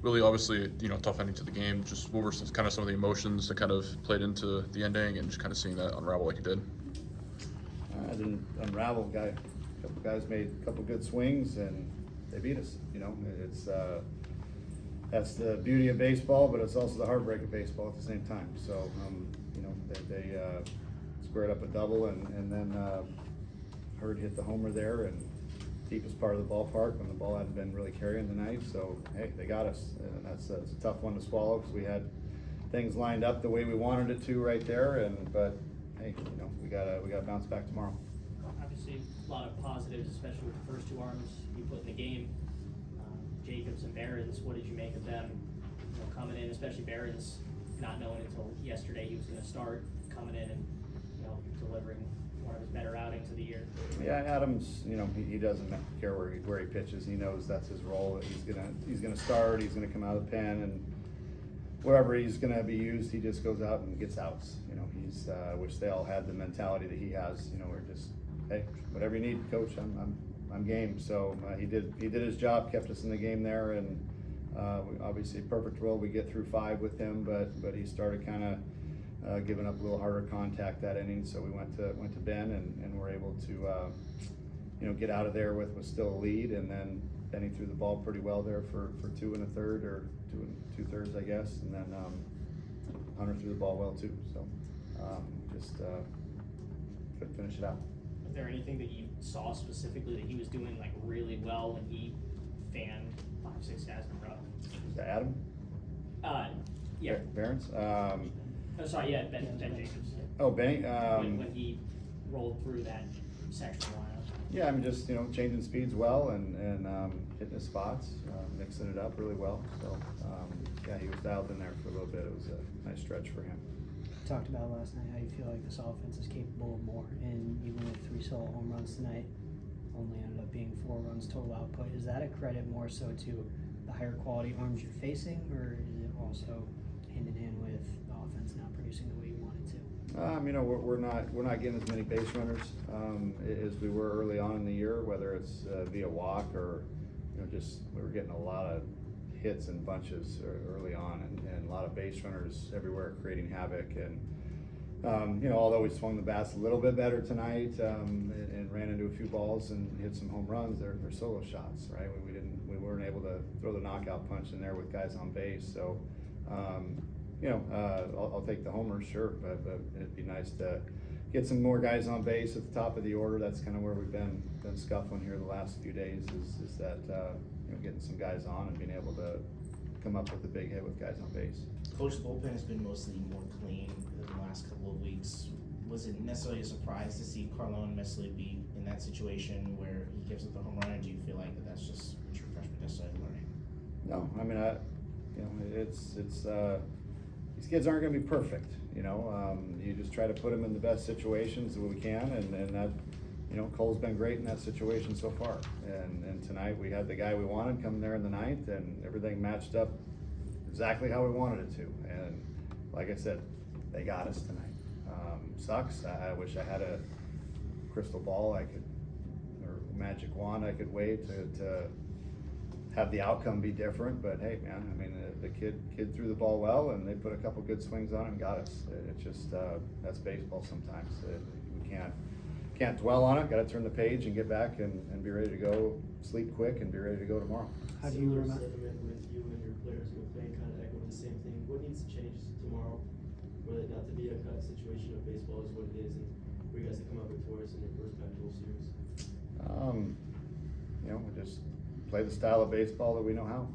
Willie, obviously, tough ending to the game. Just what were kind of some of the emotions that kind of played into the ending, and just kind of seeing that unravel like it did? I didn't unravel. A couple guys made a couple good swings, and they beat us. It's that's the beauty of baseball, but it's also the heartbreak of baseball at the same time. So, they squared up a double, and then Hurd hit the homer there, and deepest part of the ballpark when the ball hadn't been really carrying the night. So, hey, they got us, and it's a tough one to swallow because we had things lined up the way we wanted it to right there. But hey, we gotta bounce back tomorrow. Obviously, a lot of positives, especially with the first two arms you put in the game. Jacobs and Barons, what did you make of them coming in, especially Barons not knowing until yesterday he was going to start, coming in and delivering one of his better outings of the year? Yeah, Adams, he doesn't care where he pitches. He knows that's his role. He's gonna start. He's gonna come out of the pen, and wherever he's gonna be used, he just goes out and gets outs. He's wish they all had the mentality that he has. We're just, hey, whatever you need, coach. I'm game. So he did his job, kept us in the game there, and obviously perfect role. We get through 5 with him, but he started kind of giving up a little harder contact that inning. So we went to Ben and were able to get out of there with still a lead, and then Benny threw the ball pretty well there for 2 1/3 or 2 2/3, I guess, and then Hunter threw the ball well too. So just couldn't finish it out. Was there anything that you saw specifically that he was doing like really well when he fanned 5-6 guys in a row? Was that Adam? Yeah. Barons? Oh, sorry, yeah, Ben Jacobs. Oh, Benny? When he rolled through that section lineup. Yeah, I mean, just changing speeds well and hitting his spots, mixing it up really well. So yeah, he was dialed in there for a little bit. It was a nice stretch for him. Talked about last night how you feel like this offense is capable of more, and even with 3 solo home runs tonight, only ended up being 4 runs total output. Is that a credit more so to the higher quality arms you're facing, or is it also hand in hand with the offense not producing the way you want it to? We're not getting as many base runners as we were early on in the year, whether it's via walk or just we were getting a lot of hits and bunches early on, and a lot of base runners everywhere creating havoc. And although we swung the bats a little bit better tonight and ran into a few balls and hit some home runs, they're solo shots, right? We weren't able to throw the knockout punch in there with guys on base. So I'll take the homers, sure, but it'd be nice to get some more guys on base at the top of the order. That's kind of where we've been scuffling here the last few days. Is that getting some guys on and being able to come up with a big hit with guys on base. Coach, the bullpen has been mostly more clean in the last couple of weeks. Was it necessarily a surprise to see Carlone necessarily be in that situation where he gives up the home run, or do you feel like that's just what your freshman necessarily learning? No, I mean, it's these kids aren't going to be perfect. You just try to put them in the best situations that we can, and that. Cole's been great in that situation so far. And tonight we had the guy we wanted come there in the 9th, and everything matched up exactly how we wanted it to. And like I said, they got us tonight. Sucks. I wish I had a crystal ball or magic wand I could wave to have the outcome be different. But hey, man, I mean, the kid threw the ball well, and they put a couple good swings on it and got us. It's just that's baseball sometimes. We can't dwell on it. Got to turn the page and get back and be ready to go, sleep quick, and be ready to go tomorrow. How do you remember? Sentiment with you and your players and your fan kind of echoing the same thing. What needs to change tomorrow for it not to be a kind of situation of baseball is what it is, and for you guys to come out victorious in your first Pac-12 series? We just play the style of baseball that we know how.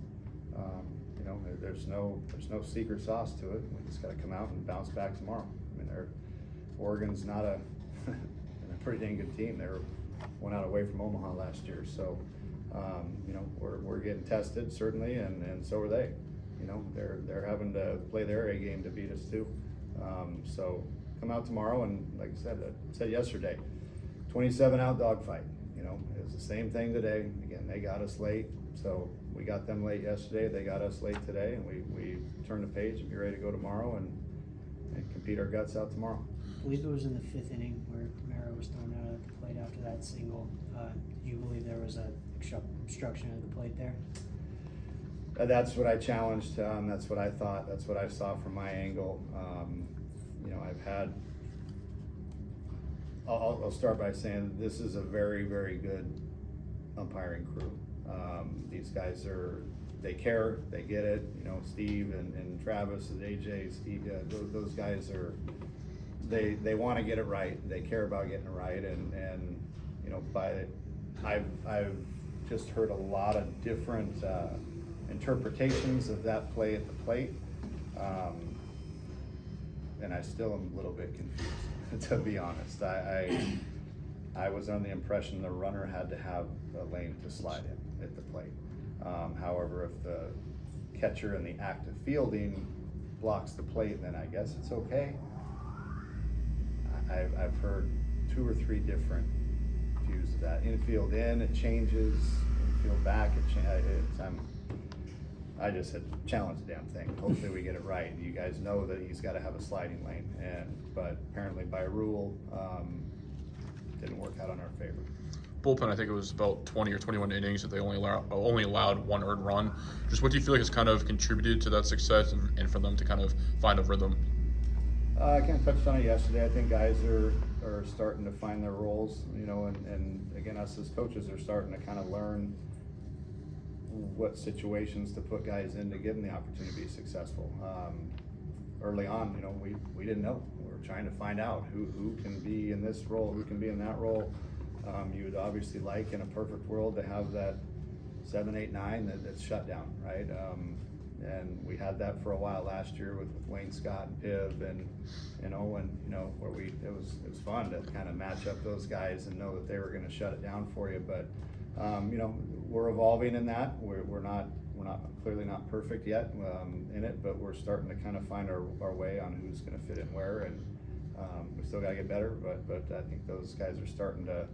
There's no secret sauce to it. We just got to come out and bounce back tomorrow. I mean, Oregon's not a pretty dang good team. They were 1 out away from Omaha last year. So, we're getting tested certainly, and so are they. They're having to play their A game to beat us too. So come out tomorrow, and like I said yesterday, 27 out dogfight. It was the same thing today. Again, they got us late, so we got them late yesterday. They got us late today, and we turn the page and be ready to go tomorrow and compete our guts out tomorrow. I believe it was in the 5th inning where Romero was thrown out at the plate after that single. Do you believe there was a obstruction of the plate there? That's what I challenged, that's what I thought, that's what I saw from my angle. You know, I'll start by saying this is a very, very good umpiring crew. These guys they care, they get it, you know, Steve and Travis and AJ, Steve, those guys they want to get it right, they care about getting it right, and you know, I've just heard a lot of different interpretations of that play at the plate, and I still am a little bit confused, to be honest. I was under the impression the runner had to have a lane to slide in at the plate. However, if the catcher in the act of fielding blocks the plate, then I guess it's okay. I've heard 2 or 3 different views of that. Infield in, it changes. Infield back, it changes. I just said, challenge the damn thing. Hopefully we get it right. You guys know that he's got to have a sliding lane, but apparently by rule, didn't work out in our favor. Bullpen, I think it was about 20 or 21 innings that they only allowed 1 earned run. Just what do you feel like has kind of contributed to that success and for them to kind of find a rhythm? I kind of touched on it yesterday. I think guys are starting to find their roles, you know, and again, us as coaches are starting to kind of learn what situations to put guys in to give them the opportunity to be successful. Early on, you know, we didn't know. We were trying to find out who can be in this role, who can be in that role. You would obviously like, in a perfect world, to have that 7, 8, 9 that's shut down, right? And we had that for a while last year with Wayne Scott and Piv and Owen, you know, where it was fun to kind of match up those guys and know that they were going to shut it down for you. But you know, we're evolving in that. We're not clearly not perfect yet in it, but we're starting to kind of find our way on who's going to fit in where, and we still got to get better. But I think those guys are starting to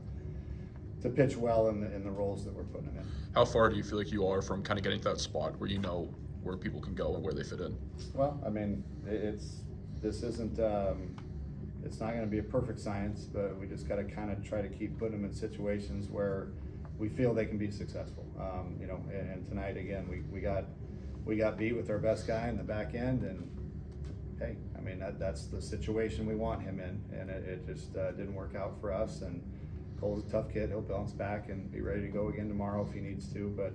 pitch well in the roles that we're putting them in. How far do you feel like you are from kind of getting to that spot where you know where people can go and where they fit in? Well, I mean, this isn't it's not going to be a perfect science, but we just got to kind of try to keep putting them in situations where we feel they can be successful. You know, and tonight again, we got beat with our best guy in the back end, and hey, I mean that's the situation we want him in, and it just didn't work out for us. And Cole's a tough kid; he'll bounce back and be ready to go again tomorrow if he needs to. But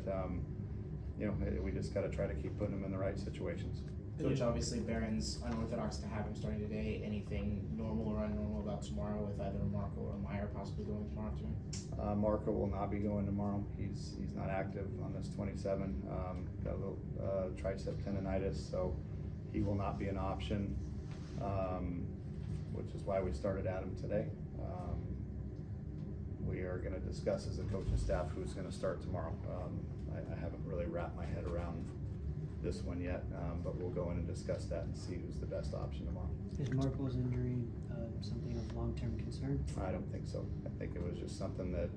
you know, we just got to try to keep putting him in the right situations. Coach, obviously Barron's unorthodox to have him starting today. Anything normal or unnormal about tomorrow with either Marco or Meyer possibly going tomorrow too? Marco will not be going tomorrow. He's not active on this 27. Got a little tricep tendonitis, so he will not be an option, which is why we started Adam today. We are going to discuss as a coaching staff who's going to start tomorrow. I haven't really wrapped my head around this one yet, but we'll go in and discuss that and see who's the best option tomorrow. Is Marco's injury something of long-term concern? I don't think so. I think it was just something that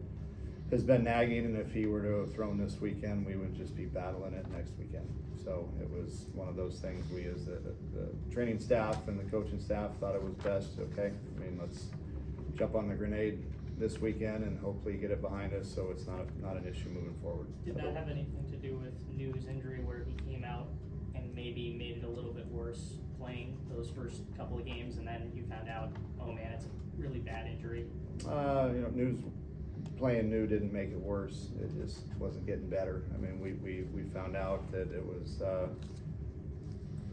has been nagging, and if he were to have thrown this weekend, we would just be battling it next weekend. So it was one of those things we as the training staff and the coaching staff thought it was best, okay, I mean, let's jump on the grenade this weekend and hopefully get it behind us so it's not an issue moving forward. Did that have anything to do with New's injury where he came out and maybe made it a little bit worse playing those first couple of games, and then you found out, oh man, it's a really bad injury? You know, playing New didn't make it worse. It just wasn't getting better. I mean, we found out that it was, I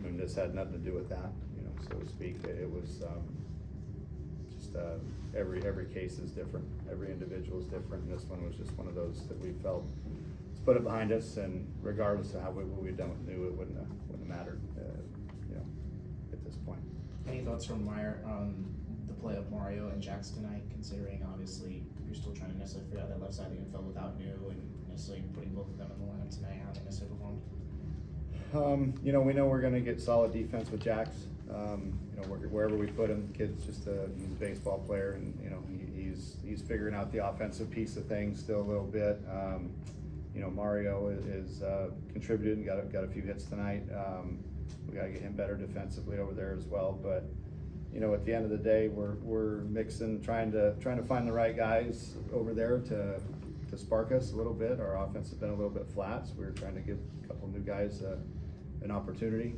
mean, this had nothing to do with that, you know, so to speak. It was just every case is different. Every individual is different. And this one was just one of those that we felt, let's put it behind us, and regardless of what we'd done with New, it wouldn't have mattered, you know, at this point. Any thoughts from Meyer on the play of Mario and Jax tonight, considering obviously you're still trying to necessarily figure out that left side of the infield without New, and necessarily putting both of them in the lineup tonight, how they necessarily performed? You know, we know we're going to get solid defense with Jax. You know, wherever we put him, the kid's just he's a baseball player, and you know he's figuring out the offensive piece of things still a little bit. You know, Mario is contributed and got a few hits tonight. We got to get him better defensively over there as well. But you know, at the end of the day, we're mixing, trying to find the right guys over there to spark us a little bit. Our offense has been a little bit flat, so we're trying to give a couple new guys an opportunity.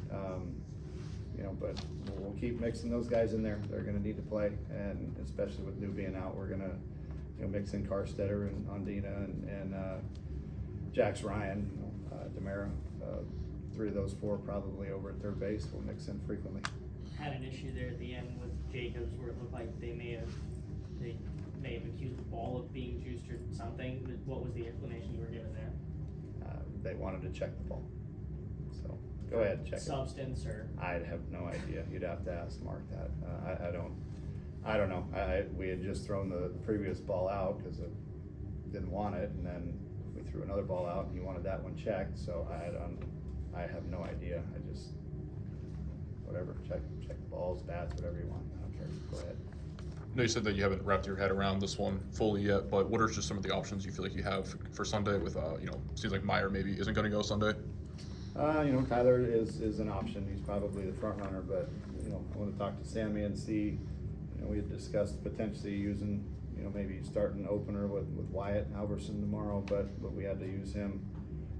You know, but we'll keep mixing those guys in there. They're gonna need to play, and especially with New being out, we're gonna, you know, mix in Carstetter and Ondina and Jax Ryan, you know, Demara. 3 of those 4 probably over at third base. We'll mix in frequently. Had an issue there at the end with Jacobs where it looked like they may have accused the ball of being juiced or something. What was the explanation you were given there? They wanted to check the ball. So go ahead, check it. Substance or? I have no idea. You'd have to ask Mark that. I don't know. We had just thrown the previous ball out because it didn't want it, and then we threw another ball out and he wanted that one checked. So I have no idea. I just, whatever, check the balls, bats, whatever you want. I don't care. Go ahead. I know you said that you haven't wrapped your head around this one fully yet, but what are just some of the options you feel like you have for Sunday with, you know, seems like Meyer maybe isn't going to go Sunday? You know, Tyler is an option. He's probably the front runner, but, you know, I want to talk to Sammy and see, you know, we had discussed potentially using, you know, maybe starting an opener with Wyatt Halverson tomorrow, but we had to use him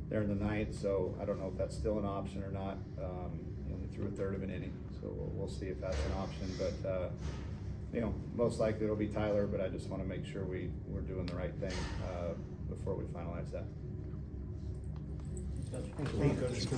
there in the ninth, so I don't know if that's still an option or not. You know, we threw a third of an inning, so we'll see if that's an option, but, you know, most likely it'll be Tyler, but I just want to make sure we're doing the right thing before we finalize that. Thank you.